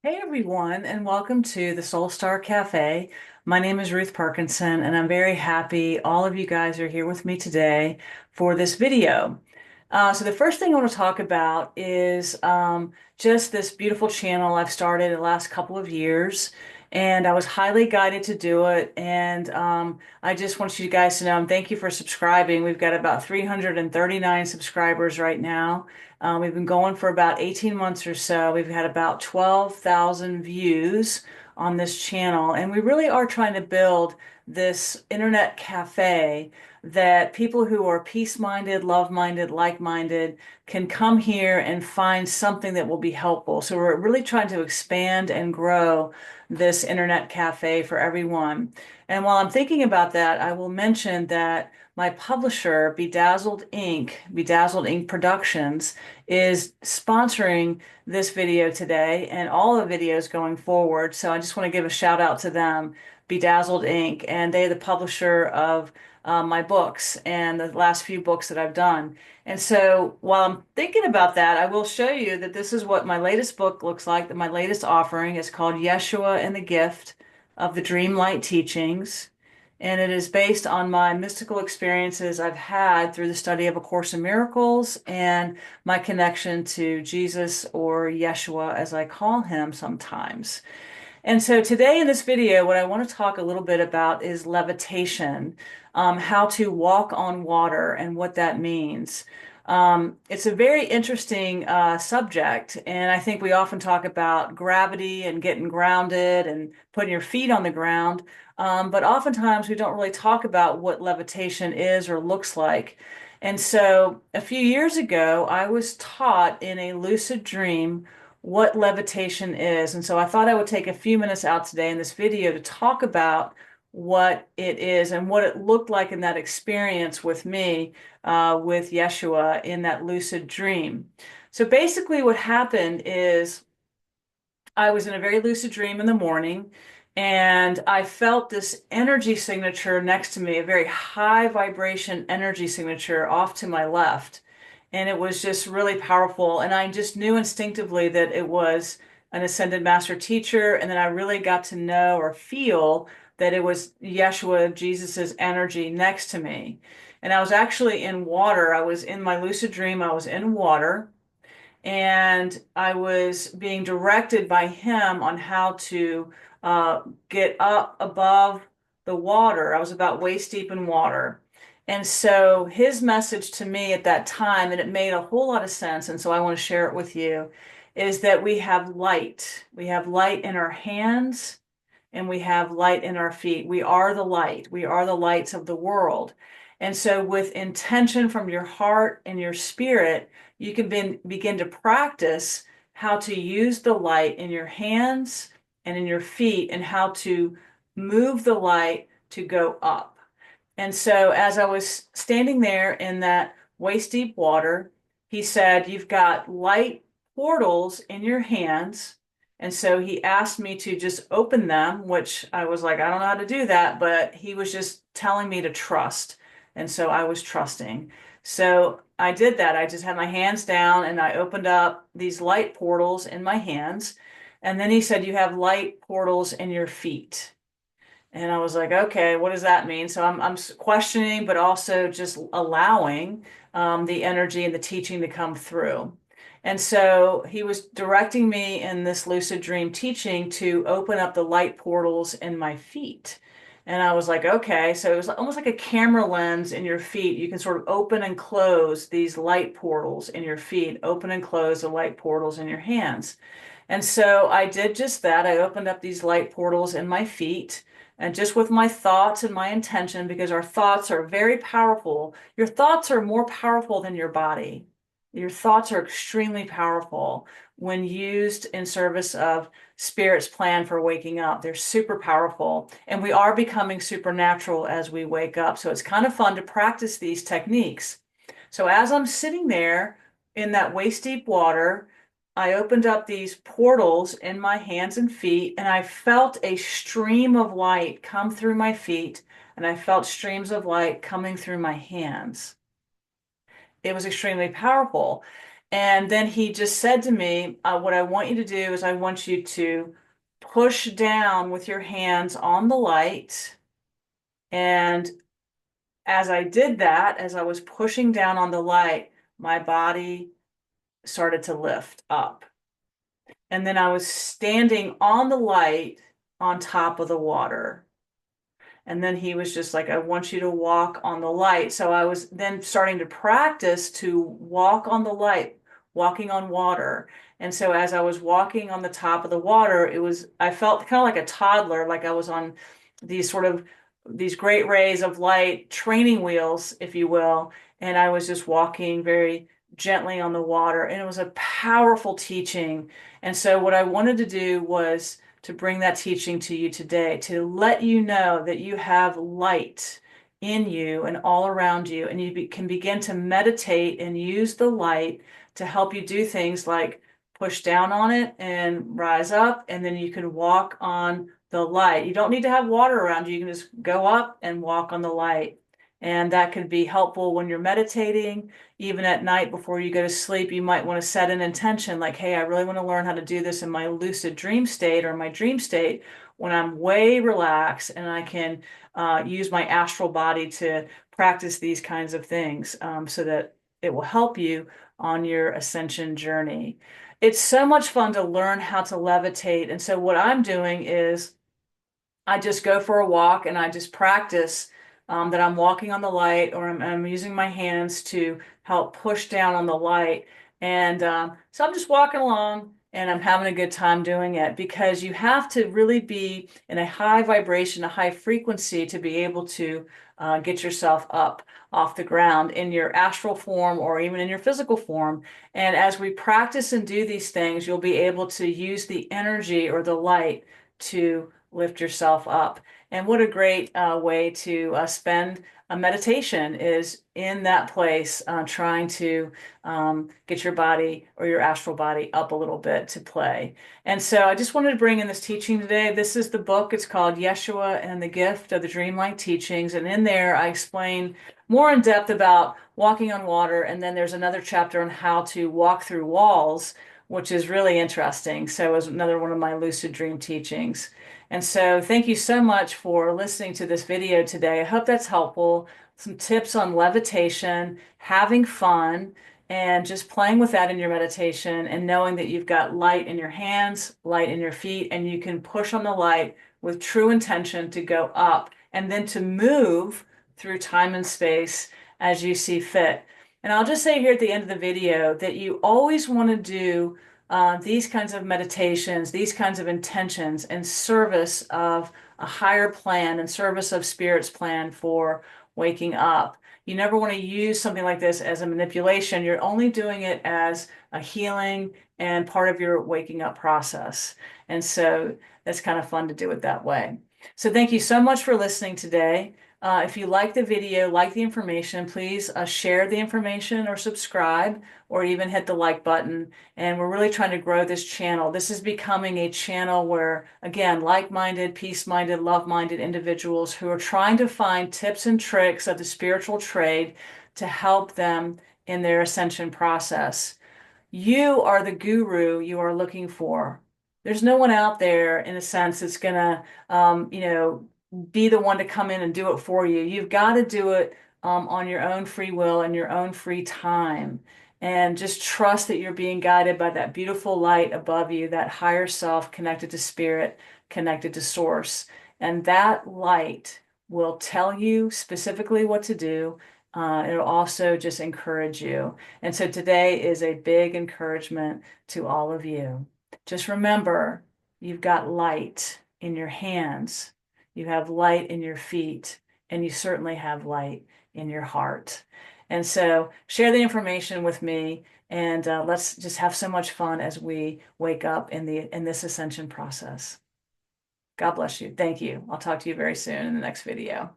Hey everyone, and welcome to the Soul Star Cafe. My name is Ruth Parkinson, and I'm very happy all of you guys are here with me today for this video. So the first thing I want to talk about is just this beautiful channel I've started the last couple of years, and I was highly guided to do it. And I just want you guys to know, and thank you for subscribing. We've got about 339 subscribers right now. We've been going for about 18 months or so. We've had about 12,000 views on this channel, and we really are trying to build this internet cafe that people who are peace-minded, love-minded, like-minded can come here and find something that will be helpful. So we're really trying to expand and grow this internet cafe for everyone. And while I'm thinking about that, I will mention that my publisher, Bedazzled Ink Productions, is sponsoring this video today and all the videos going forward. So I just want to give a shout out to them, Bedazzled Ink, and they're the publisher of my books and the last few books that I've done. And so while I'm thinking about that, I will show you that this is what my latest book looks like, that my latest offering is called Yeshua and the Gift of the Dreamlight Teachings. And it is based on my mystical experiences I've had through the study of A Course in Miracles and my connection to Jesus, or Yeshua as I call him sometimes. And so today in this video, what I want to talk a little bit about is levitation, how to walk on water and what that means. It's a very interesting subject, and I think we often talk about gravity and getting grounded and putting your feet on the ground, but oftentimes we don't really talk about what levitation is or looks like. And so a few years ago, I was taught in a lucid dream what levitation is. And so I thought I would take a few minutes out today in this video to talk about what it is and what it looked like in that experience with me, with Yeshua in that lucid dream. So basically what happened is I was in a very lucid dream in the morning, and I felt this energy signature next to me, a very high vibration energy signature off to my left. And it was just really powerful. And I just knew instinctively that it was an ascended master teacher. And then I really got to know or feel that it was Yeshua, Jesus's energy next to me. And I was actually in water. I was in my lucid dream. I was in water, and I was being directed by him on how to get up above the water. I was about waist deep in water. And so his message to me at that time, and it made a whole lot of sense, and so I want to share it with you, is that we have light. We have light in our hands and we have light in our feet. We are the light. We are the lights of the world. And so with intention from your heart and your spirit, you can begin to practice how to use the light in your hands and in your feet, and how to move the light to go up. And so as I was standing there in that waist deep water, he said, "You've got light portals in your hands." And so he asked me to just open them, which I was like, I don't know how to do that, but he was just telling me to trust. And so I was trusting. So I did that. I just had my hands down and I opened up these light portals in my hands. And then he said, "You have light portals in your feet." And I was like, okay, what does that mean? So I'm questioning, but also just allowing the energy and the teaching to come through. And so he was directing me in this lucid dream teaching to open up the light portals in my feet. And I was like, okay. So it was almost like a camera lens in your feet. You can sort of open and close these light portals in your feet, open and close the light portals in your hands. And so I did just that. I opened up these light portals in my feet, and just with my thoughts and my intention, because our thoughts are very powerful. Your thoughts are more powerful than your body. Your thoughts are extremely powerful when used in service of Spirit's plan for waking up. They're super powerful, and we are becoming supernatural as we wake up. So it's kind of fun to practice these techniques. So as I'm sitting there in that waist deep water, I opened up these portals in my hands and feet, and I felt a stream of light come through my feet, and I felt streams of light coming through my hands. It was extremely powerful. And then he just said to me, what I want you to do is I want you to push down with your hands on the light. And as I did that, as I was pushing down on the light, my body started to lift up. And then I was standing on the light on top of the water. And then he was just like, I want you to walk on the light. So I was then starting to practice to walk on the light, walking on water. And so as I was walking on the top of the water, I felt kind of like a toddler, like I was on these sort of these great rays of light training wheels, if you will. And I was just walking very gently on the water. And it was a powerful teaching. And so what I wanted to do was to bring that teaching to you today, to let you know that you have light in you and all around you, and you can begin to meditate and use the light to help you do things like push down on it and rise up, and then you can walk on the light. You don't need to have water around you. You can just go up and walk on the light. And that can be helpful when you're meditating. Even at night before you go to sleep, you might want to set an intention like, hey, I really want to learn how to do this in my lucid dream state or my dream state when I'm way relaxed and I can use my astral body to practice these kinds of things so that it will help you on your ascension journey. It's so much fun to learn how to levitate. And so what I'm doing is I just go for a walk and I just practice that I'm walking on the light or I'm using my hands to help push down on the light. And so I'm just walking along and I'm having a good time doing it because you have to really be in a high vibration, a high frequency to be able to get yourself up off the ground in your astral form or even in your physical form. And as we practice and do these things, you'll be able to use the energy or the light to lift yourself up. And what a great way to spend a meditation is in that place, trying to get your body or your astral body up a little bit to play. And so I just wanted to bring in this teaching today. This is the book. It's called Yeshua and the Gift of the Dreamlike Teachings. And in there, I explain more in depth about walking on water. And then there's another chapter on how to walk through walls, which is really interesting. So it was another one of my lucid dream teachings. And so thank you so much for listening to this video today. I hope that's helpful. Some tips on levitation, having fun, and just playing with that in your meditation and knowing that you've got light in your hands, light in your feet, and you can push on the light with true intention to go up and then to move through time and space as you see fit. And I'll just say here at the end of the video that you always want to do these kinds of meditations, these kinds of intentions in service of a higher plan and service of Spirit's plan for waking up. You never want to use something like this as a manipulation. You're only doing it as a healing and part of your waking up process. And so that's kind of fun to do it that way. So thank you so much for listening today. If you like the video, like the information, please share the information or subscribe or even hit the like button. And we're really trying to grow this channel. This is becoming a channel where, again, like-minded, peace-minded, love-minded individuals who are trying to find tips and tricks of the spiritual trade to help them in their ascension process. You are the guru you are looking for. There's no one out there, in a sense, that's gonna, be the one to come in and do it for you. You've got to do it on your own free will and your own free time. And just trust that you're being guided by that beautiful light above you, that higher self connected to spirit, connected to source. And that light will tell you specifically what to do. It'll also just encourage you. And so today is a big encouragement to all of you. Just remember, you've got light in your hands. You have light in your feet, and you certainly have light in your heart. And so share the information with me, and let's just have so much fun as we wake up in this ascension process. God bless you. Thank you. I'll talk to you very soon in the next video.